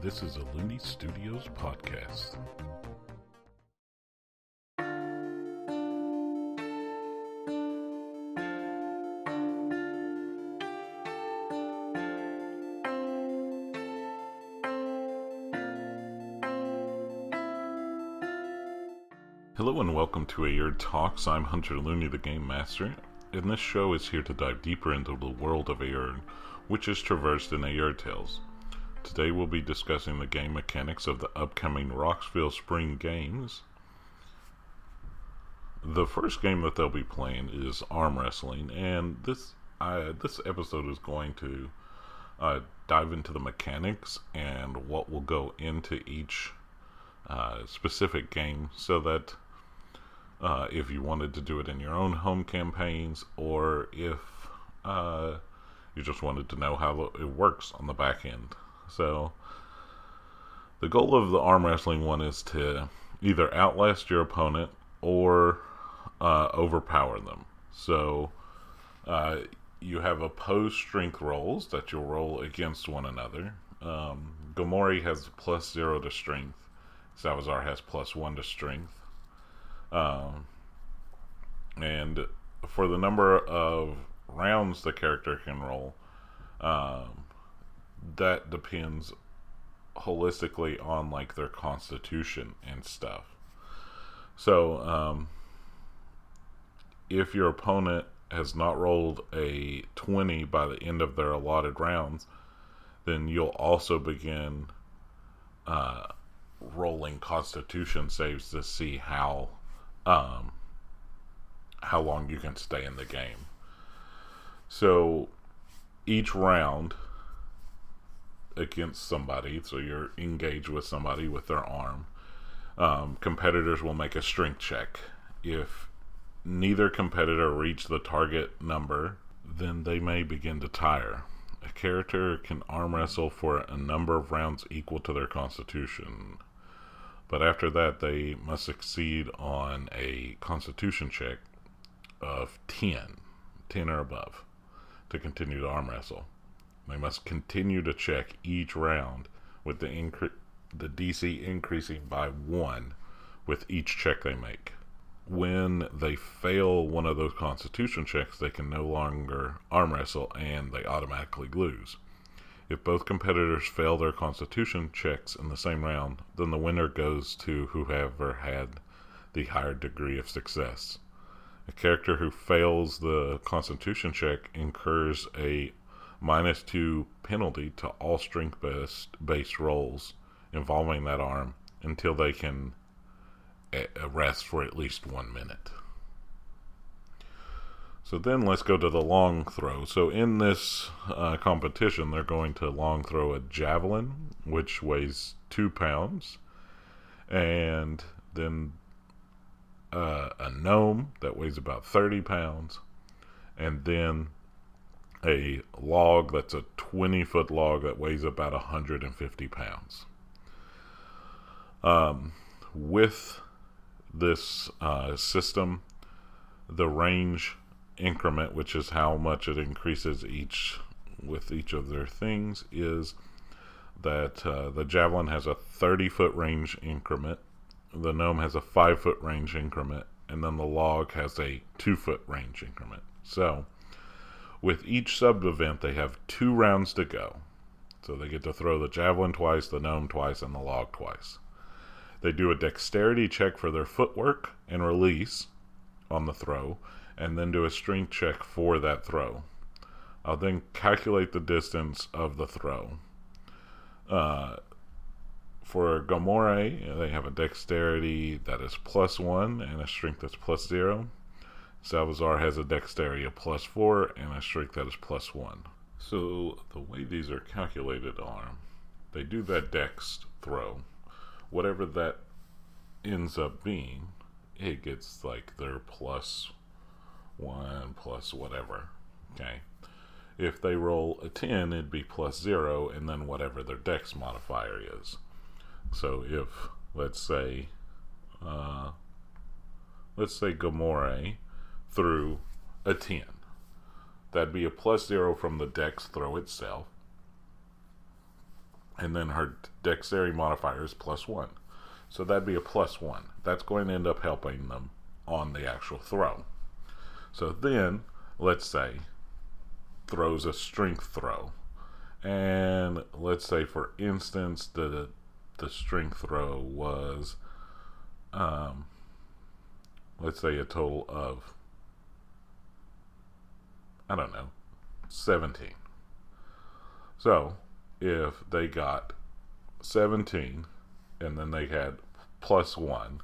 This is a Looney Studios podcast. Hello and welcome to Aerde Talks. I'm Hunter Looney, the Game Master, and this show is here to dive deeper into the world of Aerde, which is traversed in Aerde Tales. Today we'll be discussing the game mechanics of the upcoming Rocksville Spring Games. The first game that they'll be playing is arm wrestling, and this episode is going to dive into the mechanics and what will go into each specific game, so that if you wanted to do it in your own home campaigns, or if you just wanted to know how it works on the back end. So, the goal of the arm wrestling one is to either outlast your opponent or overpower them. So, you have opposed strength rolls that you'll roll against one another. Gomori has +0 to strength. Salazar has +1 to strength. And for the number of rounds the character can roll, that depends holistically on like their constitution and stuff. So if your opponent has not rolled a 20 by the end of their allotted rounds, then you'll also begin rolling constitution saves to see how long you can stay in the game. So each round against somebody, so you're engaged with somebody with their arm, competitors will make a strength check. If neither competitor reach the target number, then they may begin to tire. A character can arm wrestle for a number of rounds equal to their constitution, but after that they must succeed on a constitution check of 10 or above to continue to arm wrestle. They must continue to check each round with the DC increasing by 1 with each check they make. When they fail one of those constitution checks, they can no longer arm wrestle and they automatically lose. If both competitors fail their constitution checks in the same round, then the winner goes to whoever had the higher degree of success. A character who fails the constitution check incurs a -2 penalty to all strength-based rolls involving that arm until they can rest for at least 1 minute. So then let's go to the long throw. So in this competition, they're going to long throw a javelin, which weighs 2 pounds, and then a gnome that weighs about 30 pounds, and then a log that's a 20-foot log that weighs about 150 pounds. With this system, the range increment, which is how much it increases with each of their things, is that the javelin has a 30-foot range increment, the gnome has a 5-foot range increment, and then the log has a 2-foot range increment. So with each sub-event, they have 2 rounds to go. So they get to throw the javelin twice, the gnome twice, and the log twice. They do a dexterity check for their footwork and release on the throw, and then do a strength check for that throw. I'll then calculate the distance of the throw. For Gomori, they have a dexterity that is +1 and a strength that's +0. Salazar has a dexterity of +4 and a strength that is +1. So the way these are calculated are, they do that dex throw. Whatever that ends up being, it gets like their +1 plus whatever. Okay. If they roll a 10, it'd be +0, and then whatever their dex modifier is. So if, let's say Gomori threw a 10, that'd be a +0 from the dex throw itself, and then her dexterity modifier is +1. So that'd be a +1. That's going to end up helping them on the actual throw. So then, let's say, throws a strength throw. And let's say, for instance, the strength throw was, let's say, a total of, I don't know, 17. So if they got 17 and then they had +1,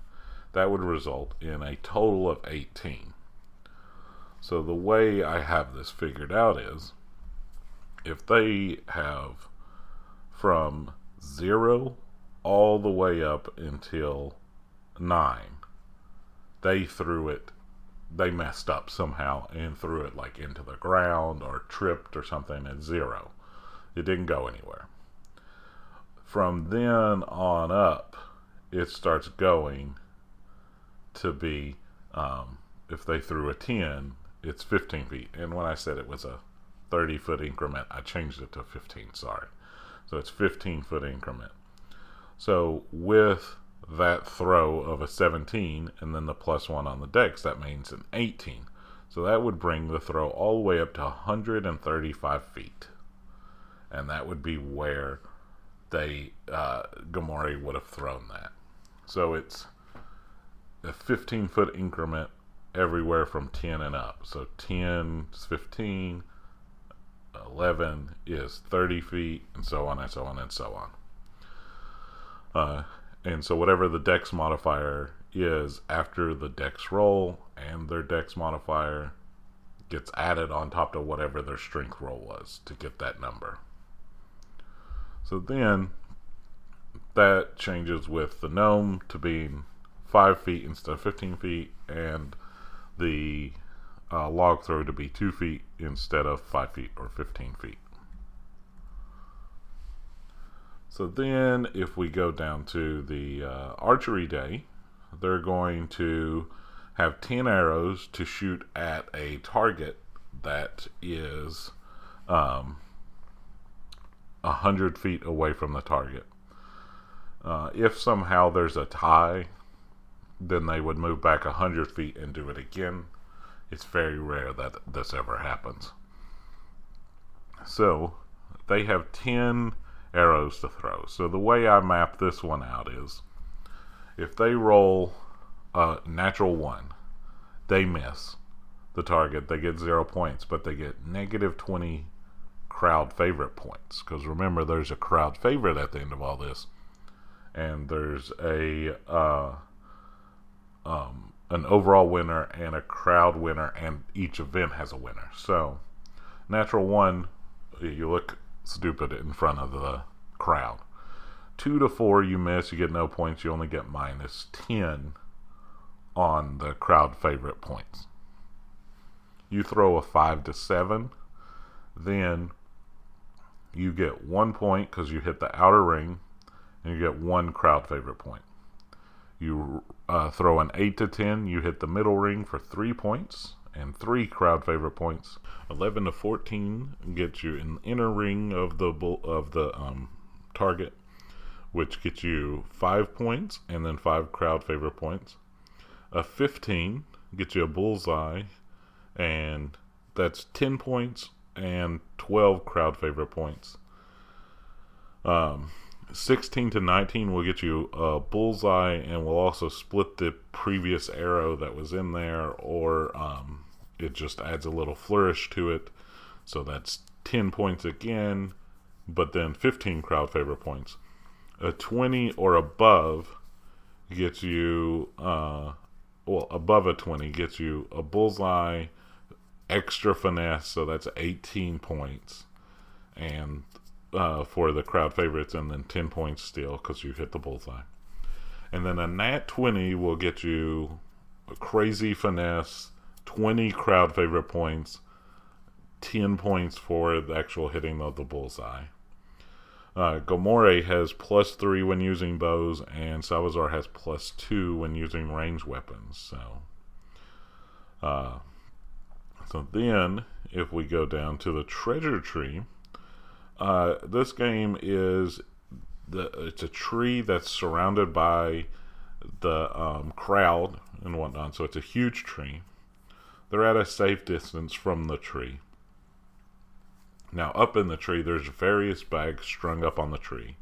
that would result in a total of 18. So the way I have this figured out is, if they have from 0 all the way up until 9, they messed up somehow and threw it like into the ground or tripped or something at 0. It didn't go anywhere. From then on up, it starts going to be, if they threw a 10, it's 15 feet. And when I said it was a 30-foot increment, I changed it to 15, sorry. So it's 15-foot increment. So with that throw of a 17 and then the +1 on the dex, that means an 18. So that would bring the throw all the way up to 135 feet. And that would be where Gamori would have thrown that. So it's a 15-foot increment everywhere from 10 and up. So 10 is 15, 11 is 30 feet, and so on and so on and so on. And so whatever the dex modifier is after the dex roll and their dex modifier gets added on top of whatever their strength roll was to get that number. So then that changes with the gnome to being 5 feet instead of 15 feet, and the log throw to be 2 feet instead of 5 feet or 15 feet. So then if we go down to the archery day, they're going to have 10 arrows to shoot at a target that is 100 feet away from the target. If somehow there's a tie, then they would move back 100 feet and do it again. It's very rare that this ever happens. So they have 10 arrows to throw. So the way I map this one out is, if they roll a natural 1, they miss the target. They get 0 points, but they get -20 crowd favorite points. Because remember, there's a crowd favorite at the end of all this. And there's an overall winner and a crowd winner, and each event has a winner. So natural 1, you look stupid in front of the crowd. 2 to 4, you miss, you get no points, you only get -10 on the crowd favorite points. You throw a 5 to 7, then you get 1 point because you hit the outer ring, and you get 1 crowd favorite point. You throw an 8 to 10, you hit the middle ring for 3 points and 3 crowd favorite points. 11 to 14 gets you in the inner ring of the target, which gets you 5 points and then 5 crowd favorite points. A 15 gets you a bullseye, and that's 10 points and 12 crowd favorite points. 16 to 19 will get you a bullseye, and will also split the previous arrow that was in there, or it just adds a little flourish to it. So that's 10 points again, but then 15 crowd favorite points. A 20 or above gets you, above a 20 gets you a bullseye, extra finesse, so that's 18 points, and for the crowd favorites, and then 10 points still because you hit the bullseye. And then a nat 20 will get you a crazy finesse, 20 crowd favorite points, 10 points for the actual hitting of the bullseye. Gamori has +3 when using bows, and Salazar has +2 when using ranged weapons. So then, if we go down to the treasure tree, this game is it's a tree that's surrounded by the crowd and whatnot. So it's a huge tree. They're at a safe distance from the tree. Now, up in the tree, there's various bags strung up on the tree.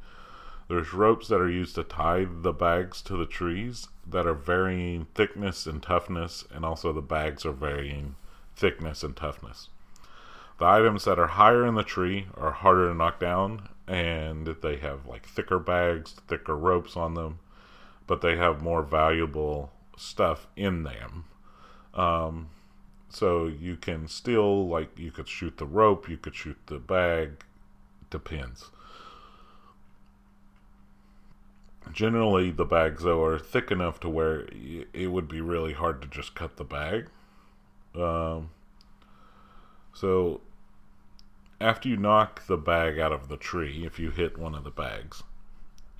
There's ropes that are used to tie the bags to the trees that are varying thickness and toughness, and also the bags are varying thickness and toughness. The items that are higher in the tree are harder to knock down, and they have like thicker bags, thicker ropes on them, but they have more valuable stuff in them. So you can still, like, you could shoot the rope, you could shoot the bag, depends. Generally, the bags, though, are thick enough to where it would be really hard to just cut the bag. So, after you knock the bag out of the tree, if you hit one of the bags,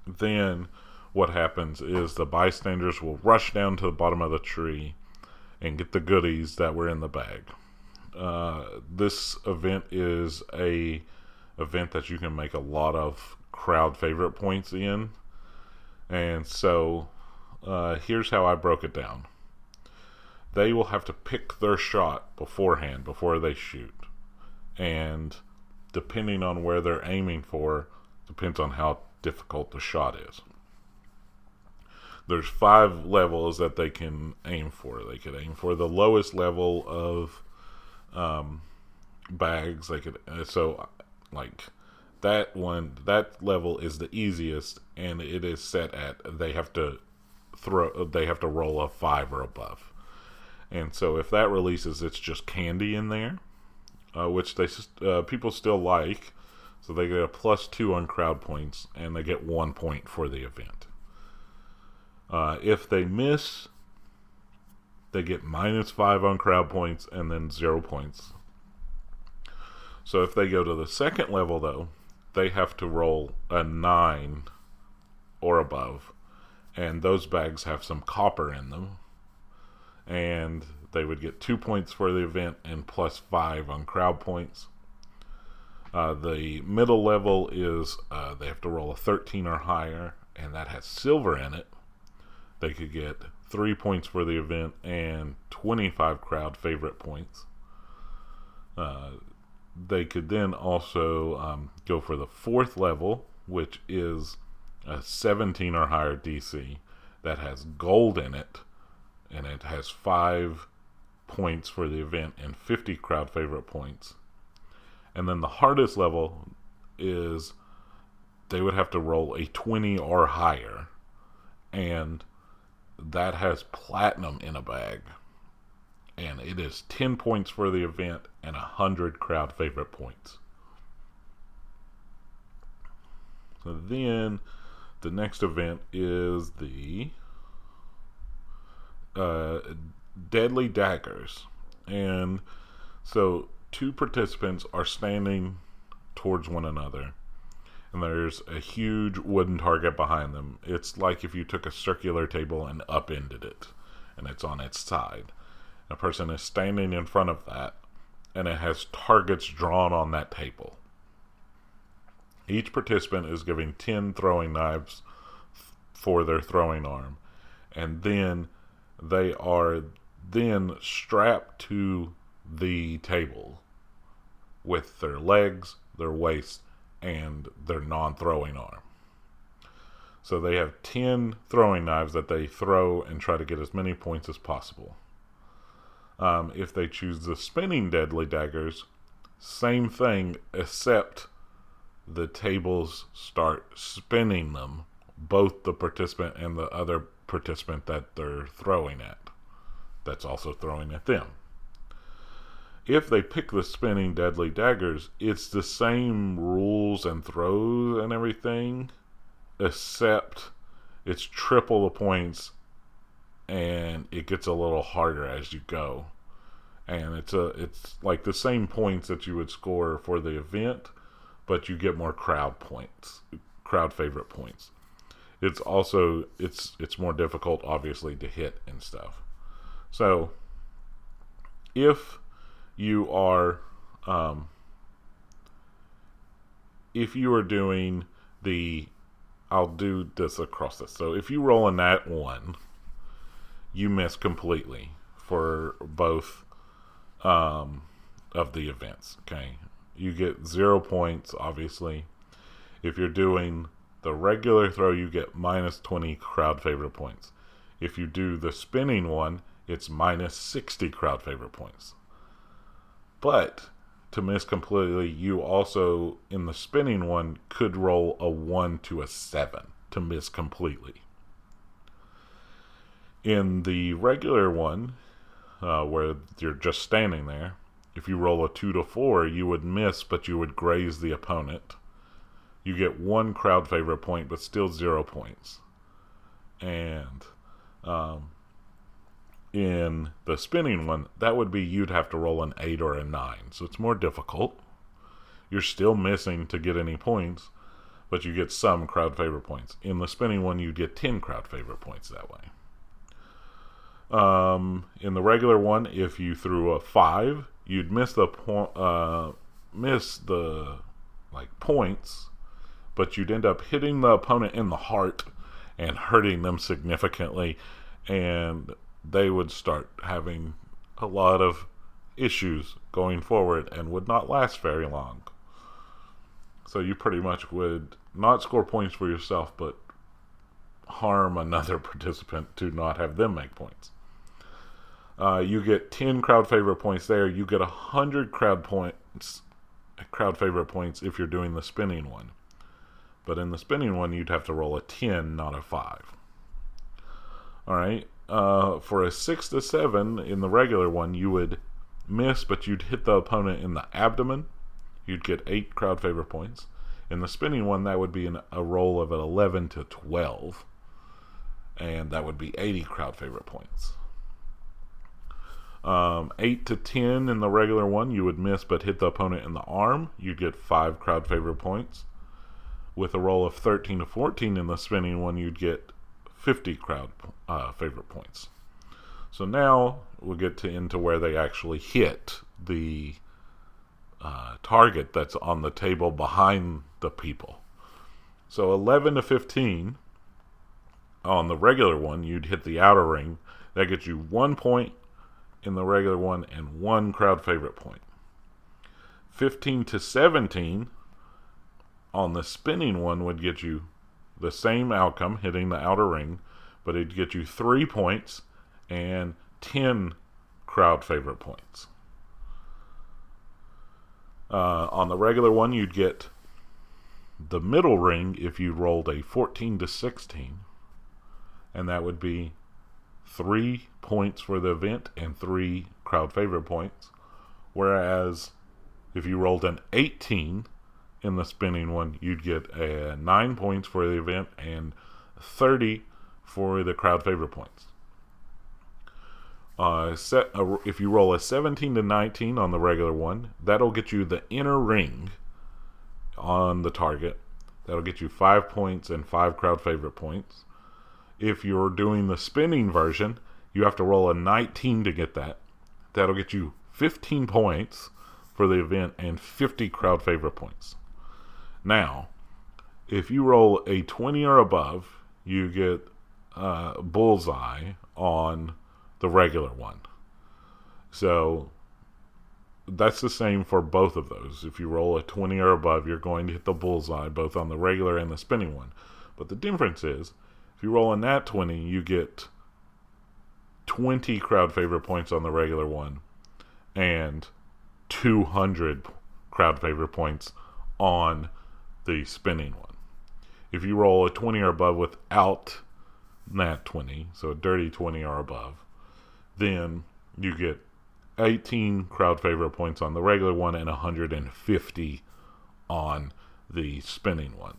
then what happens is the bystanders will rush down to the bottom of the tree and get the goodies that were in the bag. This event is a event that you can make a lot of crowd favorite points in. And so, here's how I broke it down. They will have to pick their shot beforehand, before they shoot. And depending on where they're aiming for, depends on how difficult the shot is. There's 5 levels that they can aim for. They could aim for the lowest level of bags. They could that level is the easiest, and it is set at they have to roll a 5 or above. And so if that releases, it's just candy in there, which people still like. So they get a +2 on crowd points, and they get 1 point for the event. If they miss, they get -5 on crowd points and then 0 points. So if they go to the second level, though, they have to roll a 9 or above, and those bags have some copper in them, and they would get 2 points for the event and +5 on crowd points. The middle level is they have to roll a 13 or higher, and that has silver in it. They could get 3 points for the event and 25 crowd favorite points. They could then also go for the 4th level, which is a 17 or higher DC that has gold in it, and it has 5 points for the event and 50 crowd favorite points. And then the hardest level is they would have to roll a 20 or higher, and that has platinum in a bag, and it is 10 points for the event and 100 crowd favorite points. So then the next event is the Deadly Daggers. And so 2 participants are standing towards one another, and there's a huge wooden target behind them. It's like if you took a circular table and upended it, and it's on its side. A person is standing in front of that, and it has targets drawn on that table. Each participant is given 10 throwing knives for their throwing arm, and then they are then strapped to the table with their legs, their waist, and their non-throwing arm. So they have 10 throwing knives that they throw and try to get as many points as possible. If they choose the spinning Deadly Daggers, same thing, except the tables start spinning them, both the participant and the other participant that they're throwing at, that's also throwing at them. If they pick the spinning Deadly Daggers, it's the same rules and throws and everything, except it's triple the points, and it gets a little harder as you go. And it's like the same points that you would score for the event, but you get more crowd points, crowd favorite points. It's also it's more difficult, obviously, to hit and stuff. So if you are doing the I'll do this across this. So if you roll a nat 1, you miss completely for both of the events. Okay, you get 0 points, obviously. If you're doing the regular throw, you get minus 20 crowd favorite points. If you do the spinning one, it's minus 60 crowd favorite points. But to miss completely, you also, in the spinning one, could roll a 1 to a 7 to miss completely. In the regular one, where you're just standing there, if you roll a 2 to 4, you would miss, but you would graze the opponent. You get 1 crowd favorite point, but still 0 points. And in the spinning one, that would be you'd have to roll an 8 or a 9. So it's more difficult. You're still missing to get any points, but you get some crowd favorite points. In the spinning one, you'd get 10 crowd favorite points that way. In the regular one, if you threw a 5, you'd miss the points, but you'd end up hitting the opponent in the heart and hurting them significantly, and they would start having a lot of issues going forward and would not last very long. So you pretty much would not score points for yourself, but harm another participant to not have them make points. You get 10 crowd favorite points there. You get 100 crowd favorite points if you're doing the spinning one. But in the spinning one, you'd have to roll a 10, not a 5. Alright, for a 6 to 7 in the regular one, you would miss, but you'd hit the opponent in the abdomen. You'd get 8 crowd favorite points. In the spinning one, that would be a roll of an 11 to 12. And that would be 80 crowd favorite points. 8 to 10 in the regular one, you would miss but hit the opponent in the arm. You'd get 5 crowd favorite points. With a roll of 13 to 14 in the spinning one, you'd get 50 crowd favorite points. So now we'll get into where they actually hit the target that's on the table behind the people. So 11 to 15 on the regular one, you'd hit the outer ring. That gets you 1 point in the regular one and 1 crowd favorite point. 15 to 17 on the spinning one would get you the same outcome, hitting the outer ring, but it'd get you 3 points and 10 crowd favorite points. On the regular one, you'd get the middle ring if you rolled a 14 to 16, and that would be 3 points for the event and 3 crowd favorite points. Whereas if you rolled an 18 in the spinning one, you'd get 9 points for the event and 30 for the crowd favorite points. If you roll a 17 to 19 on the regular one, that'll get you the inner ring on the target. That'll get you 5 points and 5 crowd favorite points. If you're doing the spinning version, you have to roll a 19 to get that. That'll get you 15 points for the event and 50 crowd favorite points. Now, if you roll a 20 or above, you get bullseye on the regular one. So that's the same for both of those. If you roll a 20 or above, you're going to hit the bullseye both on the regular and the spinning one. But the difference is, if you roll a nat 20, you get 20 crowd favorite points on the regular one and 200 crowd favorite points on the spinning one. If you roll a 20 or above without nat 20, so a dirty 20 or above, then you get 18 crowd favorite points on the regular one and 150 on the spinning one.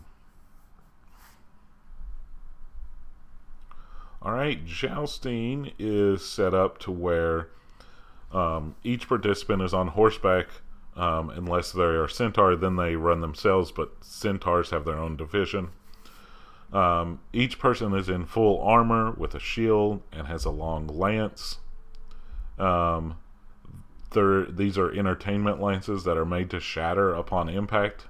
Alright, jousting is set up to where each participant is on horseback, unless they are centaur, then they run themselves, but centaurs have their own division. Each person is in full armor with a shield and has a long lance. These are entertainment lances that are made to shatter upon impact.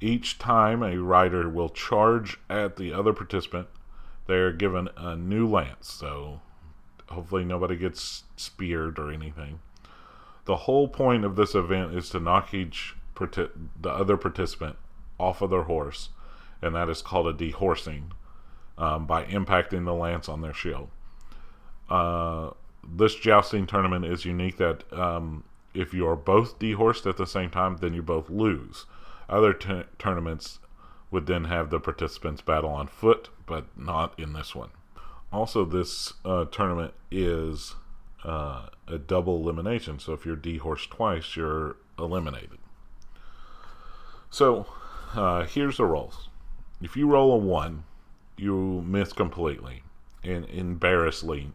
Each time a rider will charge at the other participant, they're given a new lance, so hopefully nobody gets speared or anything. The whole point of this event is to knock the other participant off of their horse, and that is called a dehorsing, by impacting the lance on their shield. This jousting tournament is unique that if you are both dehorsed at the same time, then you both lose. Other tournaments would then have the participants battle on foot, but not in this one. Also, this tournament is a double elimination, so if you're dehorsed twice, you're eliminated. So, here's the rolls. If you roll a 1, you miss completely, and embarrassingly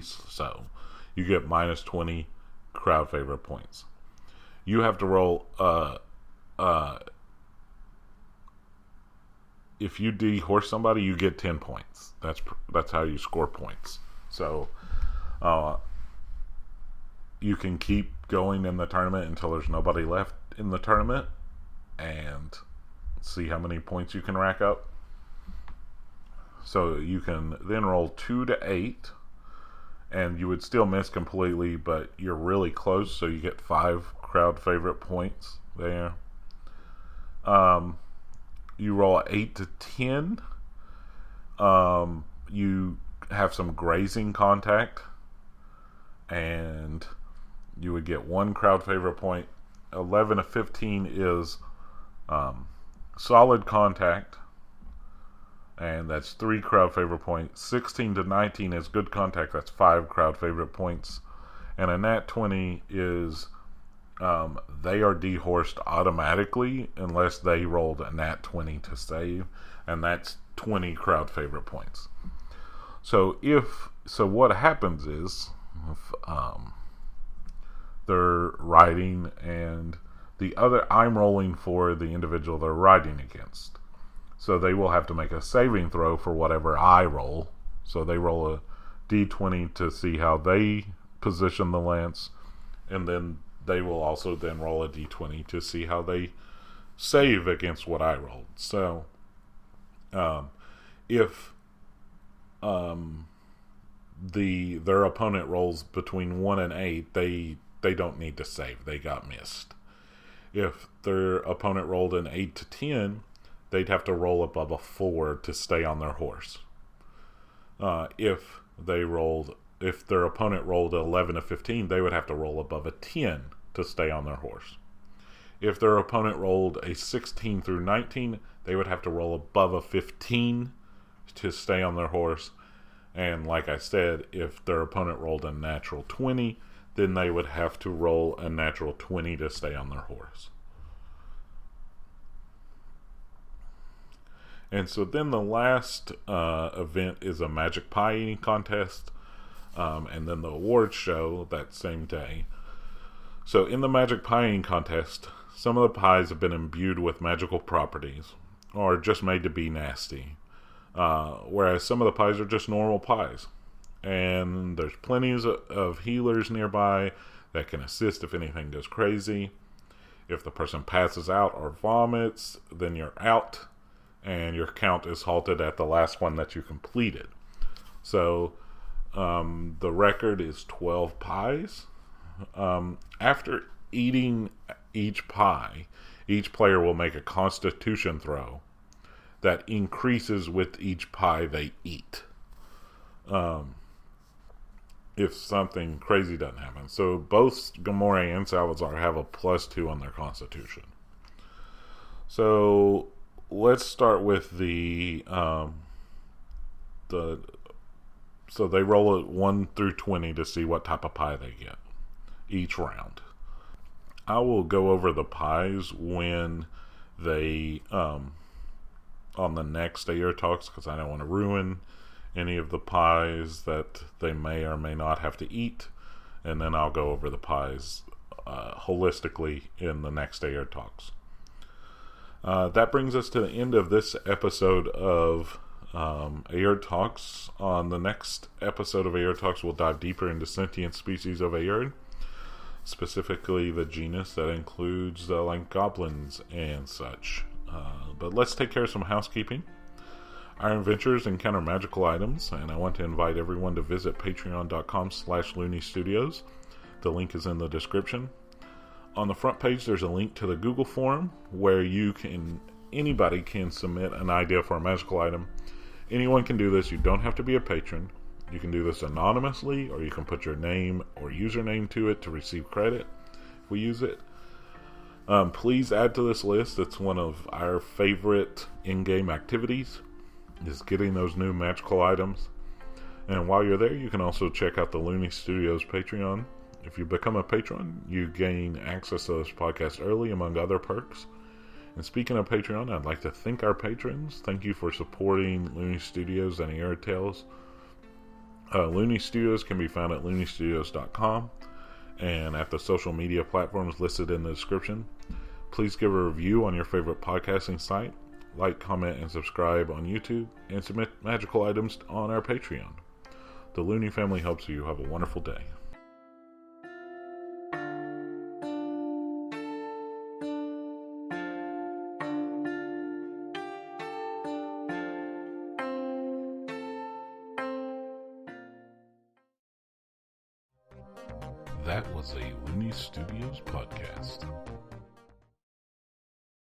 so. You get minus 20 crowd favorite points. You have to roll if you dehorse somebody, you get 10 points. That's how you score points. So you can keep going in the tournament until there's nobody left in the tournament and see how many points you can rack up. So you can then roll 2 to 8, and you would still miss completely, but you're really close, so you get 5 crowd favorite points there. You roll 8 to 10. You have some grazing contact, and you would get 1 crowd favorite point. 11 to 15 is solid contact, and that's 3 crowd favorite points. 16 to 19 is good contact, that's 5 crowd favorite points. And a nat 20 is they are dehorsed automatically unless they rolled a nat 20 to save, and that's 20 crowd favorite points. So what happens is if, they're riding, and I'm rolling for the individual they're riding against. So they will have to make a saving throw for whatever I roll. So they roll a d20 to see how they position the lance, and then they will also then roll a d20 to see how they save against what I rolled. So if their opponent rolls between 1 and 8, they don't need to save. They got missed. If their opponent rolled an 8 to 10, they'd have to roll above a 4 to stay on their horse. If their opponent rolled 11 to 15, they would have to roll above a 10 to stay on their horse. If their opponent rolled a 16 through 19, they would have to roll above a 15 to stay on their horse. And like I said, if their opponent rolled a natural 20, then they would have to roll a natural 20 to stay on their horse. And so then the last event is a magic pie eating contest, and then the awards show that same day. So in the magic pie eating contest, some of the pies have been imbued with magical properties, or just made to be nasty, whereas some of the pies are just normal pies. And there's plenty of healers nearby that can assist if anything goes crazy. If the person passes out or vomits, then you're out, and your count is halted at the last one that you completed. So the record is 12 pies. After eating each pie, each player will make a constitution throw that increases with each pie they eat. If something crazy doesn't happen. So both Gamore and Salazar have a +2 on their constitution. So let's start with so they roll it 1 through 20 to see what type of pie they get each round. I will go over the pies when they on the next Aerde talks, because I don't want to ruin any of the pies that they may or may not have to eat, and then I'll go over the pies holistically in the next Aerde talks. That brings us to the end of this episode of Aerde Talks. On the next episode of Aerde Talks, we'll dive deeper into sentient species of Aerde. specifically the genus that includes like goblins and such. But let's take care of some housekeeping. Our adventures encounter magical items, and I want to invite everyone to visit patreon.com/Looney Studios. The link is in the description. On the front page, there's a link to the Google form where anybody can submit an idea for a magical item. Anyone can do this. You don't have to be a patron. You can do this anonymously, or you can put your name or username to it to receive credit if we use it. Please add to this list. It's one of our favorite in-game activities, is getting those new magical items. And while you're there, you can also check out the Looney Studios Patreon. If you become a patron, you gain access to this podcast early, among other perks. And speaking of Patreon, I'd like to thank our patrons. Thank you for supporting Looney Studios and Aerde Tales. Looney Studios can be found at looneystudios.com and at the social media platforms listed in the description. Please give a review on your favorite podcasting site. Like, comment, and subscribe on YouTube, and submit magical items on our Patreon. The Looney family helps you. Have a wonderful day. That was a Looney Studios podcast.